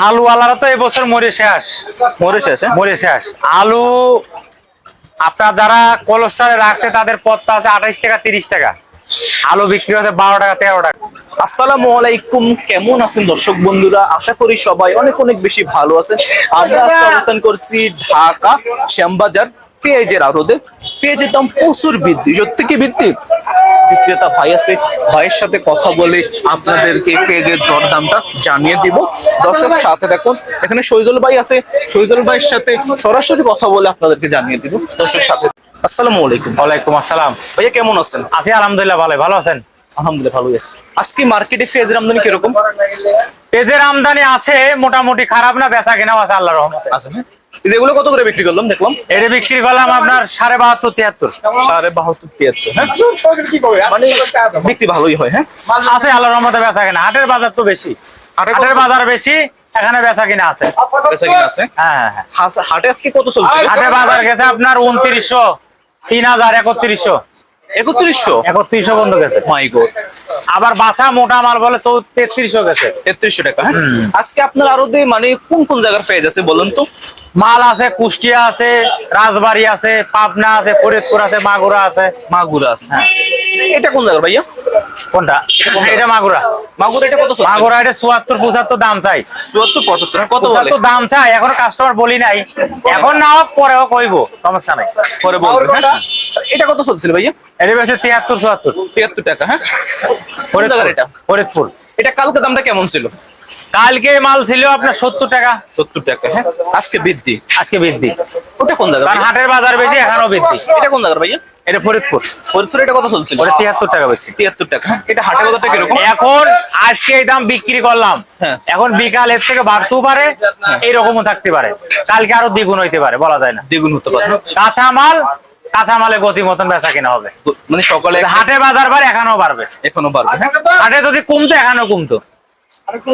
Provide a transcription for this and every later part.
আলু আলারা তো এবছর মরে শেষ। মরে শেষ আলু। আপনার যারা কোলেস্টরে রাখছে তাদের পথটা আছে 28 টাকা 30 টাকা। আলু বিক্রি হচ্ছে 12 টাকা 13 টাকা। আসসালামু আলাইকুম, কেমন আছেন দর্শক বন্ধুরা? আশা করি সবাই অনেক অনেক বেশি ভালো আছেন। আমরা আজকে অবস্থান করছি ঢাকা শ্যামবাজার পেঁয়াজের আড়তে। পেঁয়াজের দাম প্রচুর বৃদ্ধি, সত্যি কি বৃদ্ধি? বিক্রেতা ভাই আছে, ভাইয়ের সাথে কথা বলে আপনাদেরকে পেঁয়াজের দর দামটা জানিয়ে দিব। দর্শক সাথে দেখুন, এখানে শহীদুল ভাই আছে, শহীদুল ভাইয়ের সাথে সরাসরি কথা বলে আপনাদেরকে জানিয়ে দিব। দর্শক সাথে আসসালামু আলাইকুম। ওয়ালাইকুম আসসালাম। ভাইয়া কেমন আছেন? আছি আলহামদুলিল্লাহ, ভালো আছেন? আলহামদুলিল্লাহ ভালোই আছে। আজকে মার্কেটে পেঁয়াজের আমদানি কিরকম? পেঁয়াজের আমদানি আছে মোটামুটি, খারাপ না, বেচা কেনাও আছে আল্লাহর রহমতে। আচ্ছা, যেগুলো কত করে বিক্রি করলাম দেখলাম? এটা বিক্রি করলাম আপনার 72.5 73। 72 73, হ্যাঁ মানে বিক্রি ভালোই হয়। হ্যাঁ আছে আল্লাহর রহমতে বেচা কেনা। হাটের বাজার তো বেশি, হাটের বাজার বেশি, এখানে বেচা কিনা আছে। বেচা কিনা আছে। হ্যাঁ হ্যাঁ। হাটে আজকে কত চলছে? হাটে বাজার গেছে আপনার 2900, 3000, 3100। 3100 বন্ধ গেছে। মাই গড। আবার বাছা মোটা মাল বলে 3300 গেছে। 3300 টাকা। হ্যাঁ আজকে আপনার আরো মানে কোন কোন জায়গার পেঁয়াজ আছে বলুন তো? মাল আছে কুষ্টিয়া আছে, রাজবাড়ী আছে, পাবনা আছে, ফরিদপুর আছে, মাগুরা আছে। মাগুরা আছে। হ্যাঁ এটা কোন জায়গা ভাইয়া? কোনটা? এটা মাগুরা। মাগুরা এটা কত? মাগুরা এটা 74 75 দাম চাই। 74 75 কত বলে? তো দাম চাই, এখন কাস্টমার বলি নাই, এখন না হোক পরেও কইবো, সমস্যা নাই, পরে বলবেন। হ্যাঁ এটা কত চলছিল ভাইয়া? এটা বেশি 73 74। 73 টাকা। হ্যাঁ ফরিদপুর। এটা ফরিদপুর। এটা কালকে দামটা কেমন ছিল? কালকে মাল ছিল আপনার 70 টাকা। 70 টাকা। হ্যাঁ আজকে বৃদ্ধি। আজকে বৃদ্ধি। ওটা কোন জায়গা? কারণ হাটের বাজার বেশি, এখানেও বৃদ্ধি। এটা কোন জায়গা ভাইয়া? এটা ফরিদপুর। ফরিদপুর এটা কত চলছিল? ওটা 73 টাকা বেশি। 73 টাকা। এটা হাটে বাজারটা কিরকম? এখন আজকে এই দাম বিক্রি করলাম। হ্যাঁ এখন বিকাল এর থেকে বাড়তেও পারে, এইরকমও থাকতে পারে, কালকে আরো দ্বিগুণ হইতে পারে, বলা যায় না। দ্বিগুণ হতে পারে। কাঁচামালে গতি মতন বেচা কিনা হবে। মানে সকালে হাটে বাজার বাড়ে, এখানেও বাড়বে। এখনো বাড়বে। হাটে যদি কমতো এখানেও কমতো।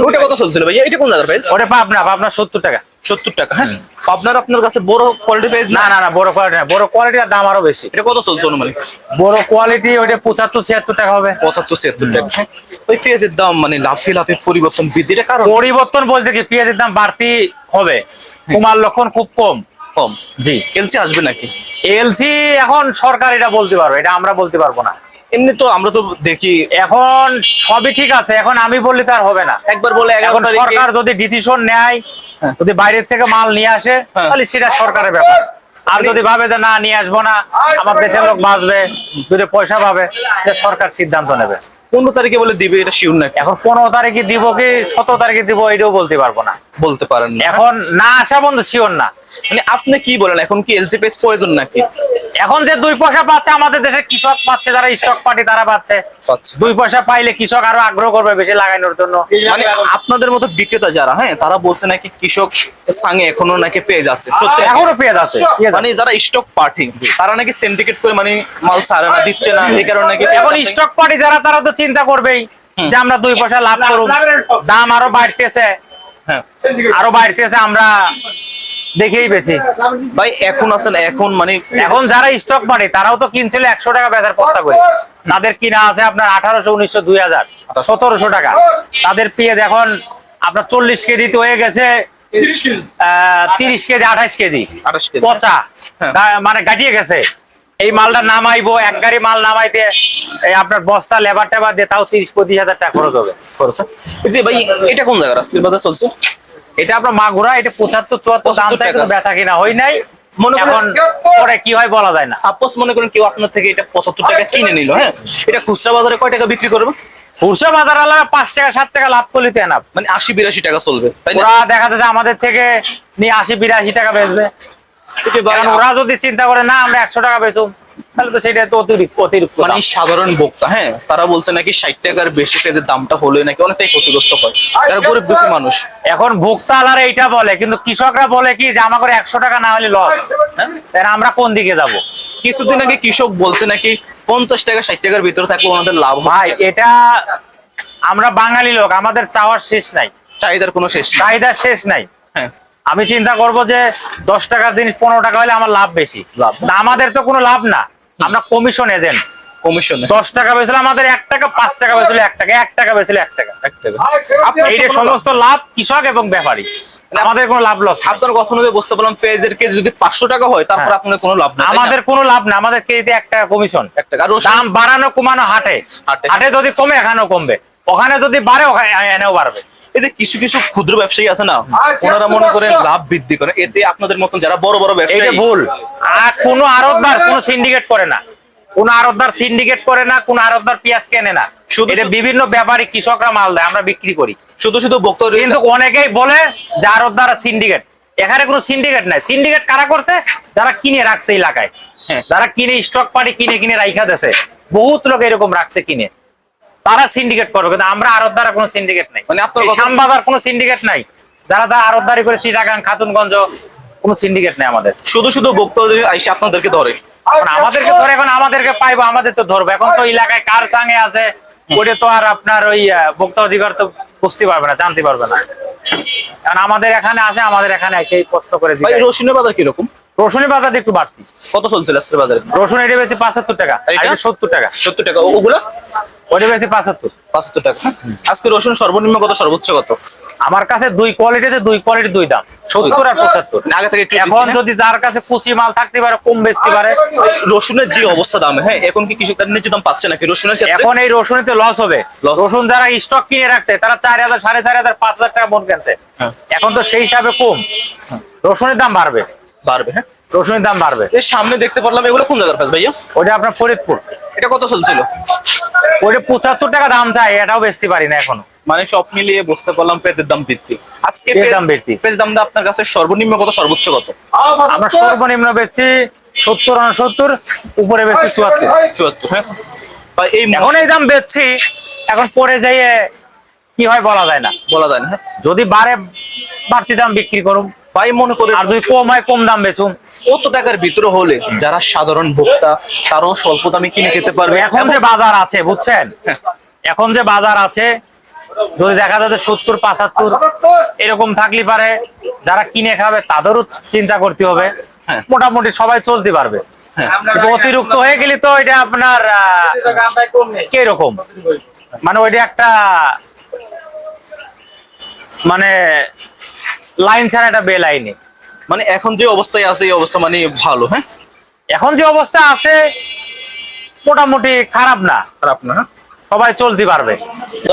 ওটা কত চলছিল ভাইয়া? এটা কোন জায়গার পেঁয়াজ? ওটা পাবনা 70 টাকা। 70 টাকা। হ্যাঁ আপনার কাছে বড় কোয়ালিটি পেঁয়াজ না না না, বড় কোয়ালিটি না, বড় কোয়ালিটির দাম আরো বেশি। এটা কত চলছে অনুমানিক? বড় কোয়ালিটি ওইটা 75 76 টাকা হবে। 75 76 টাকা। হ্যাঁ ওই পেঁয়াজের দাম মানে লাফে পরিবর্তন বৃদ্ধিটা কারণ? পরিবর্তন বলতে কি, পেঁয়াজের দাম বাড়তি হবে, কমার লক্ষণ খুব কম। জি। এলসি আসবে নাকি? এলসি এখন সরকার এটা বলতে পারবে, এটা আমরা বলতে পারবো না। এমনি তো আমরা তো দেখি এখন সবই ঠিক আছে, এখন আমি বললে তার হবে না। একবার বলে 11 এখন তারিখে সরকার যদি ডিসিশন নেয়, যদি বাইরের থেকে মাল নিয়ে আসে, তাহলে সেটা সরকারের ব্যাপার। আর যদি ভাবে যে না নিয়ে আসবো না, আমার দেশের লোক বাঁচবে, দুটো পয়সা পাবে, সরকার সিদ্ধান্ত নেবে। 15 তারিখে বলে দিবে, এটা শিওর নাকি? এখন 15 তারিখে দিব কি 17 তারিখে দিব, এটাও বলতে পারবো না। বলতে পারেন না এখন না আসা বন্ধ, শিওর না। মানে আপনি কি বলেন, এখন কি এলসি পেজ প্রয়োজন নাকি? এখন যে 2 পয়সা পাচ্ছে আমাদের দেশের কৃষক পাচ্ছে, যারা স্টক পার্টি তারা পাচ্ছে। 2 পয়সা পাইলে কৃষক আরো আগ্রহ করবে বেশি লাগানোর জন্য। মানে আপনাদের মতো বিক্রেতা যারা, হ্যাঁ তারা বলছে নাকি কৃষক সঙ্গে এখনো নাকি পেজ আছে। সত্যি এখনো পেজ আছে। মানে যারা স্টক পার্টি তারা নাকি সিন্ডিকেট করে মানে মাল ছাড়ে না, দিচ্ছে না, এই কারণে নাকি এখন স্টক পার্টি যারা, তারা তো চিন্তা করবেই যে আমরা 2 পয়সা লাভ করব, দাম আরো বাড়তেছে। হ্যাঁ আরো বাড়তেছে, আমরা দেখেই বেশি। ভাই এখন আছেন, এখন যারা স্টক পার্টি তারাও তো কিনছিল 100 টাকা বেচার কথা করে, তাদের কিনা আছে আপনার 1800 1900 2000 1700 টাকা। তাদের পেঁয়াজ এখন আপনার 40 কেজিতে হয়ে গেছে 30 কেজি 28 কেজি পচা, মানে গাটিয়ে গেছে। এই মালটা নামাইবো, এক গাড়ি মাল নামাইতে এই আপনার বস্তা লেবার টেবার দিয়ে তাও 30-35 হাজার টাকা খরচ হবে। জি ভাই এটা কোন জায়গা আজকের বাজার চলছে? এটা আপনার মাগুরা, এটা 75 74 দাম চাই, কিন্তু বেচা কিনা হয় নাই। মনে করেন পরে কি হয় বলা যায় না। সাপোজ মনে করেন কেউ আপনার থেকে এটা 75 টাকা কিনে নিল, হ্যাঁ এটা খুচরা বাজারে কয় টাকা বিক্রি করবে? খুচরা বাজার আলাদা 5 টাকা 7 টাকা লাভ করলে তো এনাফ। মানে 80-82 টাকা চলবে, তাই না? ওরা দেখা যাচ্ছে আমাদের থেকে নিয়ে 80-82 টাকা বেচবে। ওরা যদি চিন্তা করে না আমরা 100 টাকা বেচুম, তাহলে তো সেটা তো অতিরিক্ত। মানে সাধারণ ভোক্তা, হ্যাঁ তারা বলছে নাকি 60 টাকার বেশি পেঁয়াজের দামটা হলে নাকি অনেকটাই ক্ষতিগ্রস্ত হয়, যারা গরিব দুঃখী মানুষ। এখন ভোক্তালারা এইটা বলে, কিন্তু কৃষকরা বলে কি যে আমার করে 100 টাকা না হলে লস। আমরা কোন দিকে যাব? কিছুদিন আগে কৃষক বলছে নাকি 50 টাকা 60 টাকার ভিতরে থাকলে ওনাদের লাভ হয়। ভাই এটা আমরা বাঙালি লোক, আমাদের চাওয়ার শেষ নাই, চাহিদার কোনো শেষ নাই। চাহিদার শেষ নাই। হ্যাঁ আমি চিন্তা করব যে 10 টাকার জিনিস 15 টাকা হলে আমার লাভ বেশি। আমাদের তো কোনো লাভ না, আমরা কমিশন এজেন্ট। কমিশন 10 টাকা বেচলে আমাদের 1 টাকা, 5 টাকা বেচলে 1 টাকা, 1 টাকা বেচলে 1 টাকা। আপনার এই যে সমস্ত লাভ কৃষক এবং ব্যাপারী, আমাদের কোনো লাভ লস। আপনার কথা অনুযায়ী বুঝতে পারলাম পেঁয়াজের কেজি যদি 500 টাকা হয় তারপর আপনাদের কোনো লাভ নেই, আমাদের কোনো লাভ না, আমাদের কেজিতে 1 টাকা কমিশন। 1 টাকা। আর রসুন দাম বাড়ানো কমানো হাটে, হাটে যদি কমে এখানেও কমবে, ওখানে যদি বাড়ে ওখানে এনেও বাড়বে। এই যে কিছু কিছু ক্ষুদ্র ব্যবসায়ী আছে না, ওনারা মনে করেন লাভ বৃদ্ধি করে, এতে আপনাদের মতন যারা বড় বড় এইটা ব্যবসায়ী ভুল। আর কোনো আড়তদার কোনো সিন্ডিকেট করে না, কোন আড়তদার সিন্ডিকেট করে না, কোন আড়তদার পেঁয়াজ কেনে না, এটা বিভিন্ন ব্যাপারী কৃষকরা মাল দেয়, আমরা বিক্রি করি। শুধু শুধু বক্তব্য কিন্তু অনেকেই বলে যে আড়তদার সিন্ডিকেট, এখানে কোনো সিন্ডিকেট নাই। সিন্ডিকেট কারা করছে? যারা কিনে রাখছে এলাকায়, হ্যাঁ। যারা কিনে স্টক পার্টি কিনে কিনে রাইখা দেছে, বহুত লোক এরকম রাখছে কিনে, তারা সিন্ডিকেট করবে। কিন্তু আমরা আড়তদার কোনো সিন্ডিকেট নাই, মানে আপনার এই কথা- শ্যামবাজার কোনো সিন্ডিকেট নাই, যারা তারা আড়তদারি করে চিটাগাং খাতুনগঞ্জ কোনো সিন্ডিকেট নাই আমাদের। শুধু শুধু বক্তব্য আইসে আপনাদেরকে ধরে। এখন আমাদেরকে ধরে, এখন আমাদেরকে পাইবো, আমাদের তো ধরবো। এখন তো এলাকায় কার সঙ্গে আছে ওটা তো আর আপনার ওই ভোক্তা অধিকার তো বুঝতে পারবে না, জানতে পারবে না। কারণ আমাদের এখানে আসে, আমাদের এখানে এসে প্রশ্ন করে ভাই দিই। রসুনের বাজার কিরকম, রসুনের বাজার একটু বাড়তি। কত চলছিল আজকের বাজারে? রসুন এটা বেশি 75 টাকা, এইটা? এটা 70 টাকা, 70 টাকা। ওগুলা ওটা বেশি 75। 75 টাকা। আজকে রসুন সর্বনিম্ন কত, সর্বোচ্চ কত? আমার কাছে দুই কোয়ালিটি আছে, দুই কোয়ালিটির দুই দাম, 70 আর 75। আগে থেকে একটু এখন বেশি না? যদি যার কাছে কুচি মাল থাকতে পারে, কম বেচতে পারে। রসুনের যে অবস্থা দামে, হ্যাঁ, এখন কি কৃষক তার ন্যায্য দাম পাচ্ছে নাকি রসুনের ক্ষেত্রে? এখন এই রসুনিতে লস হবে। Loss। রসুন যারা স্টক কিনে রাখছে তারা 4000, 4500, 5000 টাকা মন কিনছে। হ্যাঁ। এখন তো সেই হিসাবে কম, রসুনের দাম বাড়বে, বাড়বে, হ্যাঁ। রসুনের দাম বাড়বে। এর সামনে দেখতে পারলাম এগুলো কোন জায়গার কাজ ভাইয়া? ওটা আপনার ফরিদপুর, এটা কত চলছিল? ওটা 75 টাকা দাম চাই, এটাও বেচতে পারি না এখনো। মানে সব মিলিয়ে বুঝতে পারলাম পেঁয়াজের দাম বৃদ্ধি। আজকে পেঁয়াজের দাম বৃদ্ধি। পেঁয়াজ দামটা আপনার কাছে সর্বনিম্ন কত, সর্বোচ্চ কত? আমরা সর্বনিম্ন বেচছি 70, 69, উপরে বেচছি 74। 74, হ্যাঁ। ভাই এই এখন এই দাম বেচছি, এখন পরে যাইয়ে কি হয় বলা যায় না। বলা যায় না, হ্যাঁ। যদি বাড়ে বাড়তি দাম বিক্রি করুন, ভাই মনে করে আর যদি কম হয় কম দাম বেচুন। কত টাকার ভিতরে হলে যারা সাধারণ ভোক্তা তারাও স্বল্প দামে কিনে খেতে পারবে? এখন যে বাজার আছে বুঝছেন, হ্যাঁ। এখন যে বাজার আছে, যদি দেখা যাচ্ছে 70, 75 এরকম থাকলে পারে যারা কিনে খাবে তাদেরও চিন্তা করতে হবে। হ্যাঁ। মোটামুটি সবাই চলতে পারবে। হ্যাঁ। কিন্তু অতিরিক্ত হয়ে গেলে তো এটা আপনার কিরকম, মানে ওইটা একটা মানে লাইন ছাড়া একটা বে লাইনে। মানে এখন যে অবস্থায় আছে এই অবস্থা মানে ভালো, হ্যাঁ। এখন যে অবস্থা আছে মোটামুটি খারাপ না, খারাপ না, হ্যাঁ। সবাই চলতে পারবে।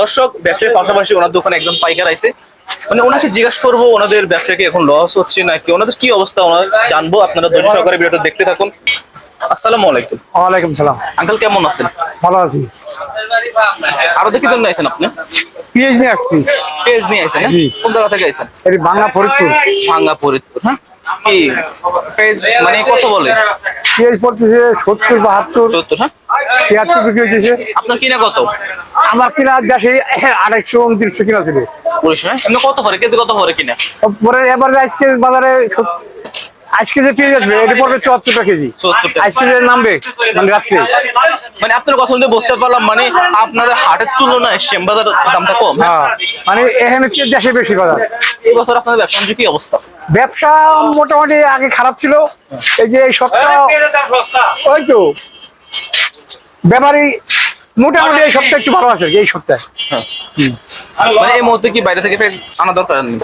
দর্শক, ব্যবসার পাশাপাশি ওনার দোকানে একজন পাইকার আইছে, মানে ওনাকে জিজ্ঞাসা করবো ওনাদের ব্যবসা কি এখন লস হচ্ছে নাকি ওনাদের কি অবস্থা ওনার জানবো। আপনারা ধৈর্য সহকারে ভিডিওটা দেখতে থাকুন। আসসালামু আলাইকুম। ওয়ালাইকুম সালাম। আঙ্কেল কেমন আছেন? ভালো আছি। আরো দেখি জন্য আইছেন আপনি? পিএইচ নিয়ে আসছি। পেজ নিয়ে আইছেন, হ্যাঁ? জি। কোন জায়গা থেকে আইছেন? এটি বাংলা ফরিদপুর। ভাঙ্গা ফরিদপুর, হ্যাঁ। কি পেজ মানে কত বলে? পিএইচ পড়তেছে 70, 72, 70, হ্যাঁ। 73 বিক্রি হইতেছে। আপনার কিনা কত? আমার কিনা দেশে 2800, 2900 কিনা ছিল। 1900, হ্যাঁ। এমনি কত করে কেজি, কত করে কিনা? পরে এবার আজকে বাজারে আজকে যে পেঁয়াজ আসবে এটি পড়বে 74 টাকা কেজি। 74 টাকা। আজকে যে নামবে মানে রাত্রে। মানে আপনার কথা শুনতে বুঝতে পারলাম মানে আপনাদের হাটের তুলনায় শ্যামবাজার দামটা কম, হ্যাঁ। হ্যাঁ, মানে এখানে চেয়ে দেশে বেশি বাজার। এই বছর আপনাদের ব্যবসা বাণিজ্য কি অবস্থা? ব্যবসা মোটামুটি আগে খারাপ ছিল, এই যে এই সপ্তাহ ওই তো ব্যাপারী মোটামুটি এই সপ্তাহে একটু ভালো আছে, এই সপ্তাহে। মানে এই মুহূর্তে কি বাইরে থেকে পেঁয়াজ আনা দরকার নেই?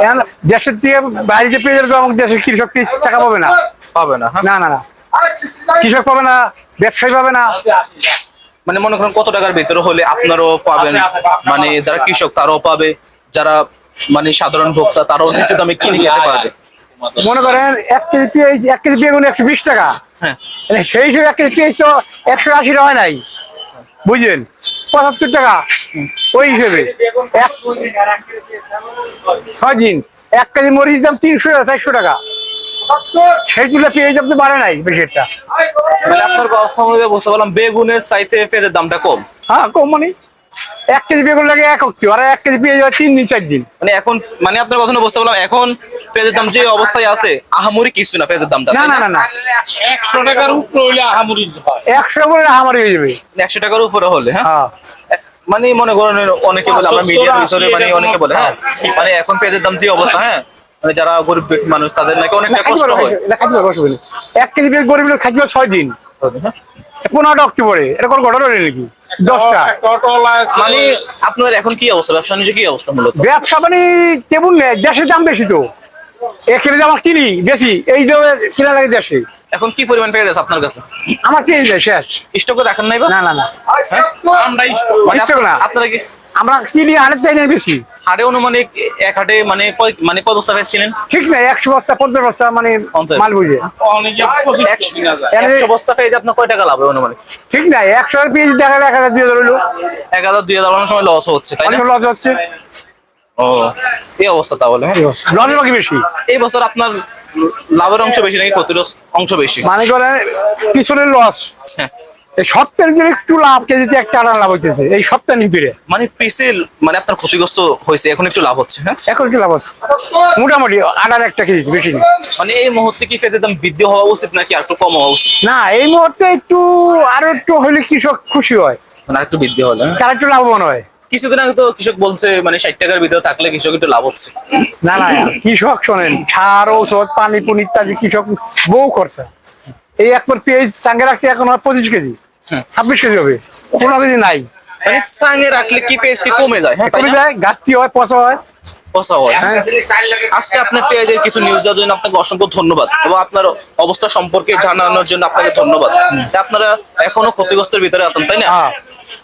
এখন দেশের থেকে বাইরে যে পেয়ে যাবে আমাকে দেশের কৃষক টাকা পাবে না। পাবে না, হ্যাঁ। না না না, কৃষক পাবে না, ব্যবসায়ী পাবে না। মানে মনে করেন কত টাকার ভিতরে হলে আপনারাও পাবেন, মানে যারা কৃষক তারাও পাবে, যারা মানে সাধারণ ভোক্তা তারাও ন্যায্য দামে কিনে খেতে পারবে। মনে করেন 1 কেজি পেঁয়াজ, 1 কেজি বেগুন 120 টাকা, হ্যাঁ। মানে সেই হিসেবে 1 কেজি পেঁয়াজ তো 180 টাকা হয় নাই, বুঝলেন? 75 টাকা ওই হিসেবে 6 দিন 1 কেজি মরিচ দাম 300, 400 টাকা। সেই তুলে পেঁয়াজ দাম তো বাড়ে নাই বেশি একটা। মানে আপনার কথা অনুযায়ী বুঝতে পারলাম বেগুনের চাইতে পেঁয়াজের দামটা কম। হ্যাঁ কম, মানে 1 কেজি বেগুন লাগে 1 অক্টি, আর 1 কেজি পেঁয়াজ হয় 3 দিন 4 দিন। মানে এখন মানে আপনার কথা শুনে বুঝতে পারলাম এখন পেঁয়াজের দাম যে অবস্থায় আছে আহামরি কিছু না পেঁয়াজের দামটা, না তাই না না না, 100 টাকার উপরে হইলে আহামরি হয়। 100 করে হামারি হয়ে যাবে। 100 টাকার উপরে হলে, হ্যাঁ। হ্যাঁ, মানে মনে করেন অনেকে বলে আমরা মিডিয়ার ভিতরে মানে অনেকে বলে, হ্যাঁ, মানে এখন পেঁয়াজের দাম যে অবস্থা, হ্যাঁ, মানে যারা গরিব মানুষ তাদের নাকি অনেকটা কষ্ট হয়। 1 কেজি পেঁয়াজ গরিব লোক খাইতে 6 দিন, 15 অক্টোবরে এরকম ঘটনা হলো নাকি 10টা টোটোলা মানে আপনার এখন কি অবস্থা, ব্যবসা বাণিজ্য কি অবস্থা মূলত? ব্যবসা মানে তেমন নেই, দেশের দাম বেশি তো, এখানে যে আমার কিনি বেশি, এই যে কিনা লাগে দেশে, এখন কি পরিমাণ পেয়ে যাচ্ছে আপনার কাছে? আমার কিনে যায় শেষ। স্টকে রাখেন নাই বা? না না না, আমরা মানে stock না। আপনারা কি আমরা কিনি হাটের চাই না বেশি, হাটে অনুমানিক এক হাটে মানে কয় বস্তা পেয়েছিলেন? ঠিক নাই 100 বস্তা 50 বস্তা মানে 50 মাল বুঝে, অনেকে 25 কিনা যায়। 100 বস্তা পেয়ে আপনার কয় টাকা লাভ হয় অনুমানিক? ঠিক নাই 100 পিস দেখা 1000 দিয়ে ধরলো, 1000-2000 অনেক সময় লস হচ্ছে, তাই না? অনেক লস হচ্ছে, ও এই অবস্থা তাহলে। হ্যাঁ, লস বাকি বেশি, এই বছর আপনার লাভের অংশ বেশি নাকি ক্ষতির অংশ বেশি? মানে করে পিছনের লস, হ্যাঁ, এই সপ্তাহের যে একটু লাভ, কেজিতে একটা আটার লাভ হইতেছে এই সপ্তাহ নিপিড়ে, মানে পিসে মানে আপনার ক্ষতিগ্রস্ত হয়েছে, এখন একটু লাভ হচ্ছে। হ্যাঁ, এখন কি লাভ হচ্ছে মোটামুটি আটার একটা কেজি বেশি না। মানে এই মুহূর্তে কি পেঁয়াজের দাম বৃদ্ধি হওয়া উচিত নাকি আর একটু কম হওয়া উচিত? না এই মুহূর্তে একটু আরো একটু হলে কৃষক খুশি হয়, মানে আর একটু বৃদ্ধি হলে, হ্যাঁ? তার একটু লাভবান হয়। কিছুদিন আগে তো কৃষক বলছে মানে 60 টাকার ভিতরে থাকলে কৃষক একটু লাভ হচ্ছে। না না, কৃষক শোনেন সার ঔষধ পানি পুনি ইত্যাদি কৃষক বহু করছে, এই একবার পেঁয়াজ সাঙ্গে রাখছে এখন হয় 25 কেজি, 26 কেজি হবে, কোনো কেজি নাই, মানে সাঙ্গে রাখলে কি পেঁয়াজ কি কমে যায়? হ্যাঁ, তাই কমে না? যায়, ঘাটতি হয়, পচা হয়। পচা হয়। হ্যাঁ। আজকে আপনার পেঁয়াজের কিছু নিউজ দেওয়ার জন্য আপনাকে অসংখ্য ধন্যবাদ এবং আপনার অবস্থা সম্পর্কে জানানোর জন্য আপনাকে ধন্যবাদ। আপনারা এখনো ক্ষতিগ্রস্তের ভিতরে আছেন, তাই না? হ্যাঁ।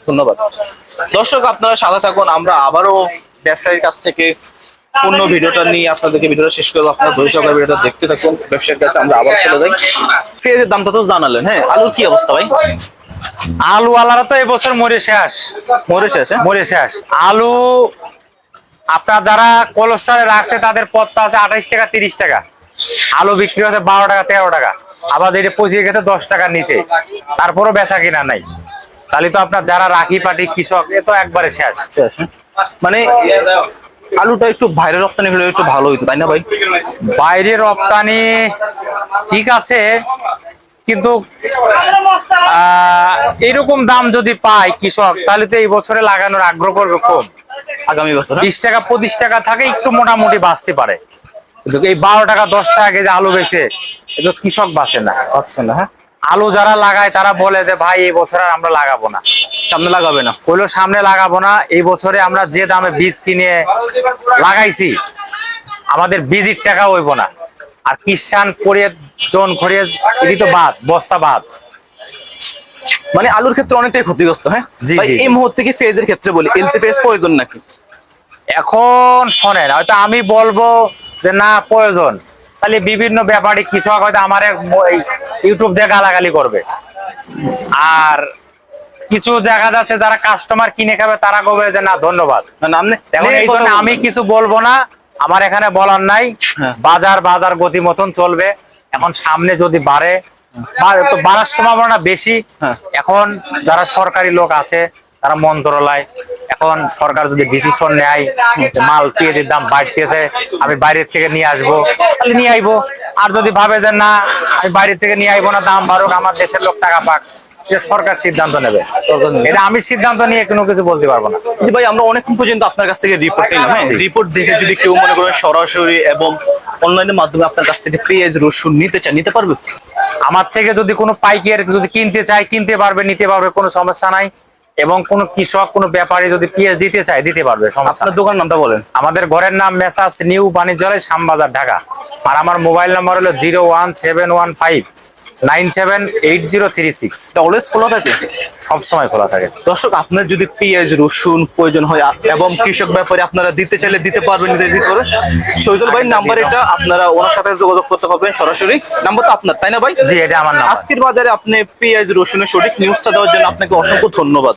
ধন্যবাদ। দর্শক আপনারা সাথে থাকুন, আমরা আবারও ব্যবসায়ীর কাছ থেকে পূর্ণ ভিডিওটা নিয়ে আপনাদেরকে ভিডিওটা শেষ করবো। আপনারা ধৈর্য সহকারে ভিডিওটা দেখতে থাকুন। ব্যবসায়ীর কাছে আমরা আবার চলে যাই। পেঁয়াজের দামটা তো জানালেন, হ্যাঁ, আলুর কি অবস্থা ভাই? আলু আলারা তো এবছর মরে শেষ, মরে শেষ, হ্যাঁ? মরে শেষ। আলু আপনার যারা কোলেস্টরে রাখছে তাদের পথটা আছে 28 টাকা 30 টাকা, আলু বিক্রি হচ্ছে 12 টাকা 13 টাকা, আবার যেটা পচিয়ে গেছে 10 টাকার নিচে, তারপরও বেচা কিনা নাই। তাহলে তো আপনার যারা রাখি পাটি কৃষক এ তো একবারে শেষ। শেষ, হ্যাঁ? মানে আলুটা একটু বাইরে রপ্তানি হলে একটু ভালো হইতো, তাই না ভাই? বাইরে রপ্তানি ঠিক আছে, কিন্তু এরকম দাম যদি পায় কৃষক তাহলে তো এই বছরে লাগানোর আগ্রহ করবে কম। আগামী বছর, 20 টাকা 25 টাকা থাকে একটু মোটামুটি বাঁচতে পারে, কিন্তু এই 12 টাকা 10 টাকা কেজি আলু বেচে এটা কৃষক বাঁচে না, হচ্ছে না। হ্যাঁ, আলু যারা লাগায় তারা বলে যে ভাই এই বছর আর আমরা লাগাবো না, সামনে লাগাবে না। কইলো সামনে লাগাবো না, এই বছরে আমরা যে দামে বীজ কিনে লাগাইছি আমাদের বীজের টাকা হইব না, আর কিষান করে জন খরিয়াজ এটি তো বাদ, বস্তা বাদ। মানে আলুর ক্ষেত্রে অনেকটাই ক্ষতিগ্রস্ত। হ্যাঁ জি, ভাই, জি। এই মুহূর্তে কি ফেজের ক্ষেত্রে বলি এলসি ফেজ প্রয়োজন নাকি? এখন শোনেন, হয়তো আমি বলবো যে না প্রয়োজন, তাহলে বিভিন্ন ব্যাপারী কৃষক হয়তো আমার ইউটিউব দিয়ে গালাগালি করবে, আর কিছু দেখা যাচ্ছে যারা কাস্টমার কিনে খাবে তারা কবে যে না ধন্যবাদ। না, আপনি এখন এই জন্য আমি কিছু বলবো না, আমার এখানে বলার নাই। হ্যাঁ। বাজার গতি মতন চলবে, এখন সামনে যদি বাড়ে তো বাড়ার সম্ভাবনা বেশি। হ্যাঁ। এখন যারা সরকারি লোক আছে তারা মন্ত্রণালয়, এখন সরকার যদি ডিসিশন নেয় যে মাল পেঁয়াজের দাম বাড়তেছে আমি বাইরের থেকে নিয়ে আসবো, তাহলে নিয়ে আইবো। আর যদি ভাবে যে না আমি বাইরের থেকে নিয়ে আইবো না, দাম বাড়ুক আমার দেশের লোক টাকা পাক, এটা সরকার সিদ্ধান্ত নেবে, এটা আমি সিদ্ধান্ত নিয়ে কোনো কিছু বলতে পারবো না। জি ভাই, আমরা অনেকক্ষণ পর্যন্ত আপনার কাছ থেকে রিপোর্ট নিলাম। হ্যাঁ, রিপোর্ট দেখে যদি কেউ মনে করেন সরাসরি এবং অনলাইনের মাধ্যমে আপনার কাছ থেকে পেঁয়াজ রসুন নিতে চায়, নিতে পারবে? আমার থেকে যদি কোনো পাইকারি যদি কিনতে চায় কিনতে পারবে, নিতে পারবে, কোনো সমস্যা নাই। এবং কোনো কৃষক কোনো ব্যাপারী যদি পেঁয়াজ দিতে চায় দিতে পারবে, সমস্যা আপনার নাই। দোকান নামটা বলেন। আমাদের ঘরের নাম মেসার্স নিউ বাণিজ্যালয়, শ্যামবাজার, ঢাকা। আর আমার মোবাইল নাম্বার হলো 01715978036। অলওয়েজ খোলা থাকে, সবসময় খোলা থাকে। দর্শক আপনার যদি পেঁয়াজ রসুন প্রয়োজন হয় এবং কৃষক ব্যাপারে আপনারা দিতে চাইলে দিতে পারবেন, নিজে দিতে পারবেন। সৈজল ভাই নাম্বার এটা, আপনারা ওনার সাথে যোগাযোগ করতে পারবেন সরাসরি। নাম্বার তো আপনার, তাই না ভাই? জি, এটা আমার নাম। আজকের বাজারে আপনি পেঁয়াজ রসুনের সঠিক নিউজটা দেওয়ার জন্য আপনাকে অসংখ্য ধন্যবাদ।